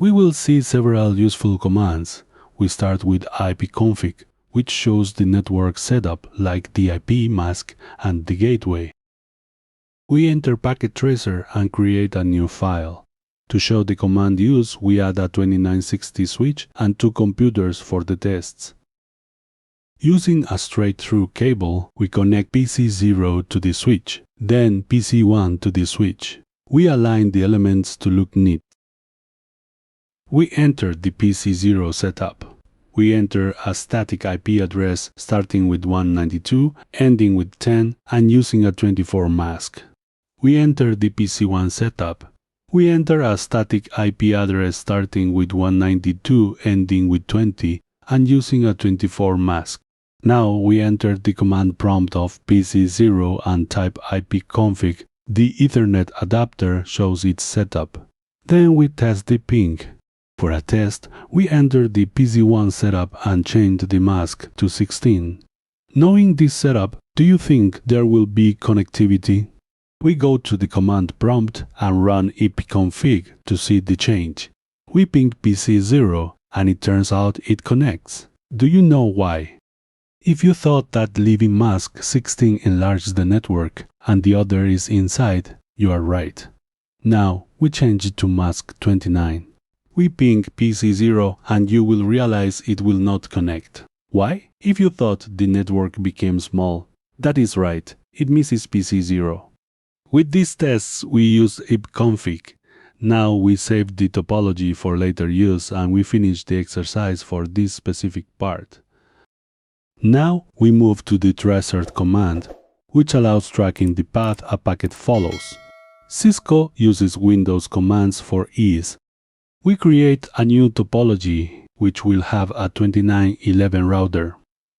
We will see several useful commands. We start with ipconfig, which shows the network setup like the IP mask and the gateway. We enter packet tracer and create a new file. To show the command use, we add a 2960 switch and 2 computers for the tests. Using a straight-through cable, we connect PC0 to the switch, then PC1 to the switch. We align the elements to look neat. We enter the PC0 setup. We enter a static IP address starting with 192, ending with 10, and using a 24 mask. We enter the PC1 setup. We enter a static IP address starting with 192, ending with 20, and using a 24 mask. Now we enter the command prompt of PC0 and type ipconfig. The Ethernet adapter shows its setup. Then we test the ping. For a test, we enter the PC1 setup and change the mask to 16. Knowing this setup, do you think there will be connectivity? We go to the command prompt and run ipconfig to see the change. We ping PC0 and it turns out it connects. Do you know why? If you thought that leaving mask 16 enlarges the network and the other is inside, you are right. Now we change it to mask 29. We ping PC0 and you will realize it will not connect. Why? If you thought the network became small, that is right, it misses PC0. With these tests we use ipconfig. Now we save the topology for later use and we finish the exercise for this specific part. Now we move to the tracert command, which allows tracking the path a packet follows. Cisco uses Windows commands for ease. We create a new topology, which will have a 2911 router.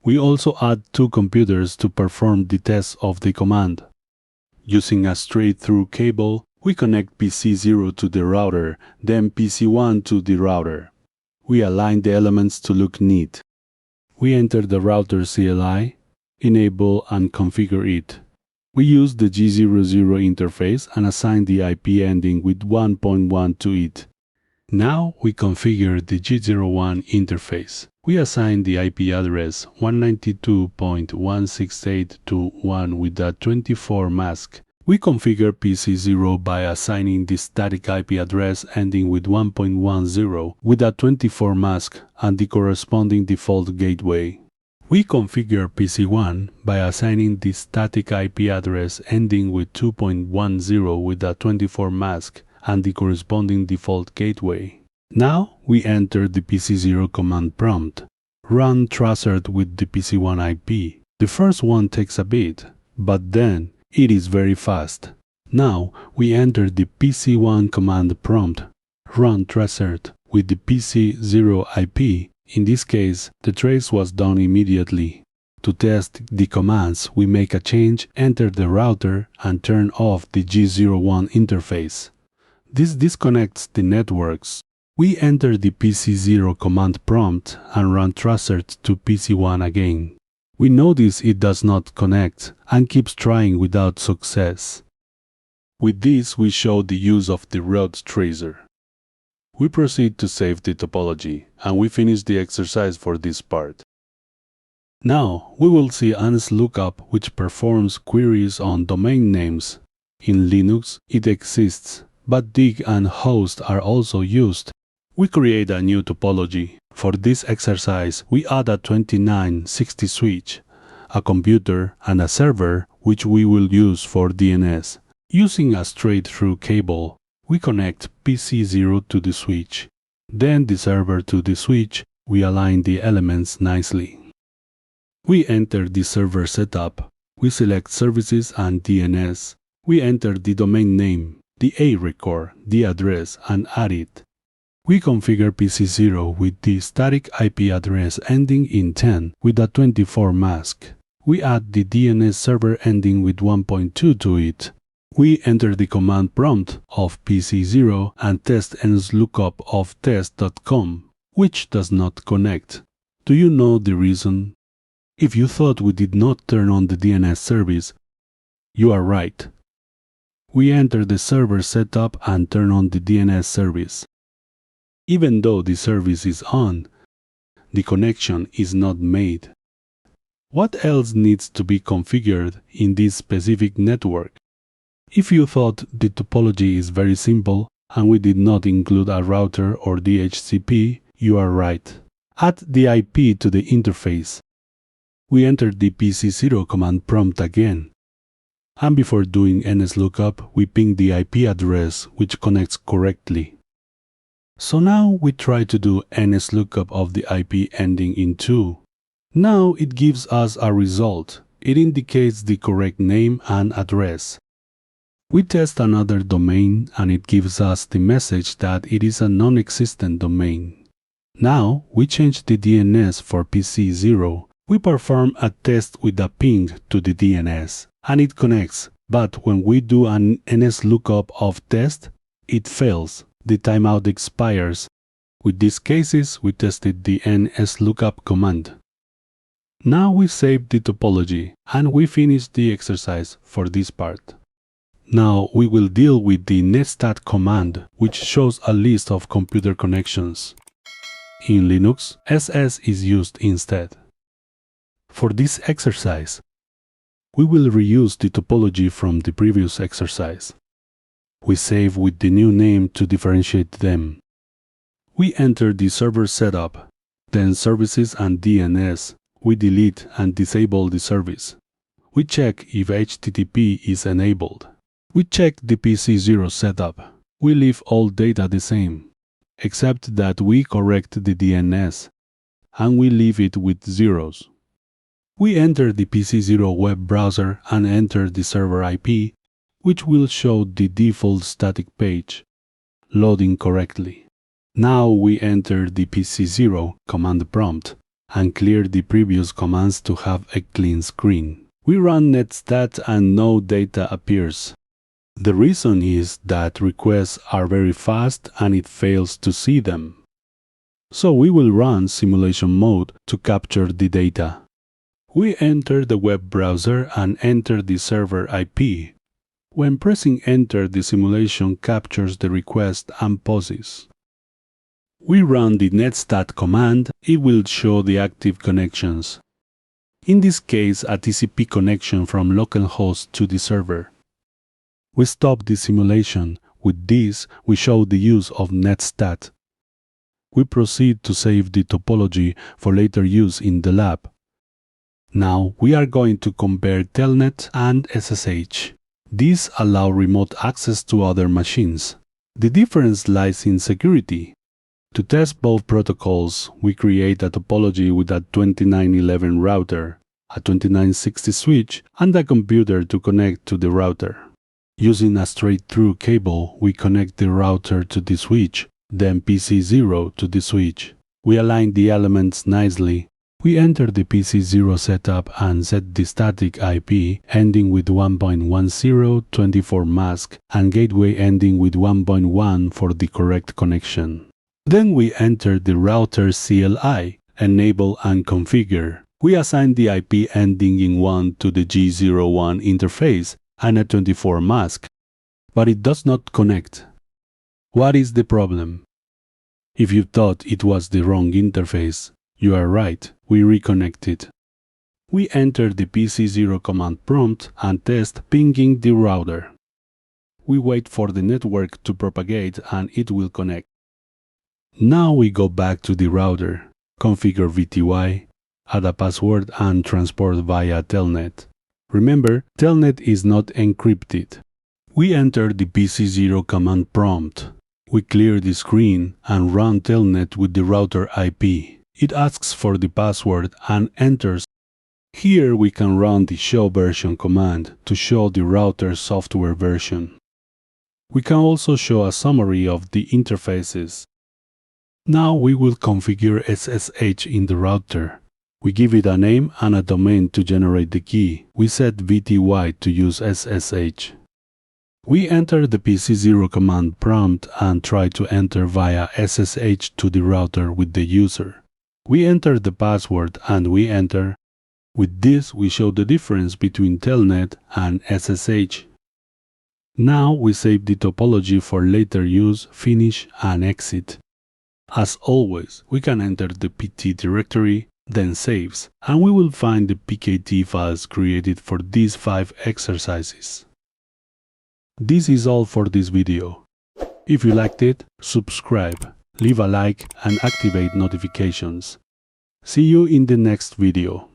We also add 2 computers to perform the test of the command. Using a straight-through cable, we connect PC0 to the router, then PC1 to the router. We align the elements to look neat. We enter the router CLI, enable and configure it. We use the G00 interface and assign the IP ending with 1.1 to it. Now we configure the G01 interface. We assign the IP address 192.168.1 with a 24 mask. We configure PC0 by assigning the static IP address ending with 1.10 with a 24 mask and the corresponding default gateway. We configure PC1 by assigning the static IP address ending with 2.10 with a 24 mask and the corresponding default gateway. Now we enter the PC0 command prompt. Run tracert with the PC1 IP. The first one takes a bit, but then it is very fast. Now we enter the PC1 command prompt. Run tracert with the PC0 IP. In this case, the trace was done immediately. To test the commands, we make a change, enter the router, and turn off the G01 interface. This disconnects the networks. We enter the PC0 command prompt and run tracert to PC1 again. We notice it does not connect and keeps trying without success. With this, we show the use of the route tracer. We proceed to save the topology, and we finish the exercise for this part. Now, we will see nslookup, which performs queries on domain names. In Linux, it exists, but dig and host are also used. We create a new topology. For this exercise, we add a 2960 switch, a computer, and a server, which we will use for DNS. Using a straight-through cable, we connect PC0 to the switch. Then the server to the switch. We align the elements nicely. We enter the server setup. We select services and DNS. We enter the domain name, the A record, the address, and add it. We configure PC0 with the static IP address ending in 10 with a 24 mask. We add the DNS server ending with 1.2 to it. We enter the command prompt of PC0 and test nslookup of test.com, which does not connect. Do you know the reason? If you thought we did not turn on the DNS service, you are right. We enter the server setup and turn on the DNS service. Even though the service is on, the connection is not made. What else needs to be configured in this specific network? If you thought the topology is very simple and we did not include a router or DHCP, you are right. Add the IP to the interface. We enter the PC0 command prompt again. And before doing nslookup, we ping the IP address which connects correctly. So now we try to do nslookup of the IP ending in 2. Now it gives us a result. It indicates the correct name and address. We test another domain and it gives us the message that it is a non-existent domain. Now we change the DNS for PC0. We perform a test with a ping to the DNS and it connects, but when we do an nslookup of test, it fails. The timeout expires. With these cases, we tested the nslookup command. Now we save the topology and we finish the exercise for this part. Now we will deal with the netstat command, which shows a list of computer connections. In Linux, SS is used instead. For this exercise, we will reuse the topology from the previous exercise. We save with the new name to differentiate them. We enter the server setup, then services and DNS. We delete and disable the service. We check if HTTP is enabled. We check the PC0 setup. We leave all data the same, except that we correct the DNS, and we leave it with zeros. We enter the PC0 web browser and enter the server IP, which will show the default static page, loading correctly. Now we enter the PC0 command prompt and clear the previous commands to have a clean screen. We run netstat and no data appears. The reason is that requests are very fast and it fails to see them. So we will run simulation mode to capture the data. We enter the web browser and enter the server IP. When pressing enter, the simulation captures the request and pauses. We run the netstat command. It will show the active connections. In this case, a TCP connection from localhost to the server. We stop the simulation. With this, we show the use of netstat. We proceed to save the topology for later use in the lab. Now we are going to compare Telnet and SSH. These allow remote access to other machines. The difference lies in security. To test both protocols, we create a topology with a 2911 router, a 2960 switch, and a computer to connect to the router. Using a straight-through cable, we connect the router to the switch, then PC0 to the switch. We align the elements nicely. We enter the PC0 setup and set the static IP ending with 1.1024 mask and gateway ending with 1.1 for the correct connection. Then we enter the router CLI, enable and configure. We assign the IP ending in 1 to the G01 interface and a 24 mask, but it does not connect. What is the problem? If you thought it was the wrong interface, you are right, we reconnect it. We enter the PC0 command prompt and test pinging the router. We wait for the network to propagate and it will connect. Now we go back to the router, configure VTY, add a password and transport via Telnet. Remember, Telnet is not encrypted. We enter the PC0 command prompt. We clear the screen and run Telnet with the router IP. It asks for the password and enters. Here we can run the show version command to show the router software version. We can also show a summary of the interfaces. Now we will configure SSH in the router. We give it a name and a domain to generate the key. We set VTY to use SSH. We enter the PC0 command prompt and try to enter via SSH to the router with the user. We enter the password and we enter. With this, we show the difference between Telnet and SSH. Now we save the topology for later use, finish and exit. As always, we can enter the PT directory, then saves, and we will find the pkt files created for these 5 exercises. This is all for this video. If you liked it, subscribe, leave a like and activate notifications. See you in the next video.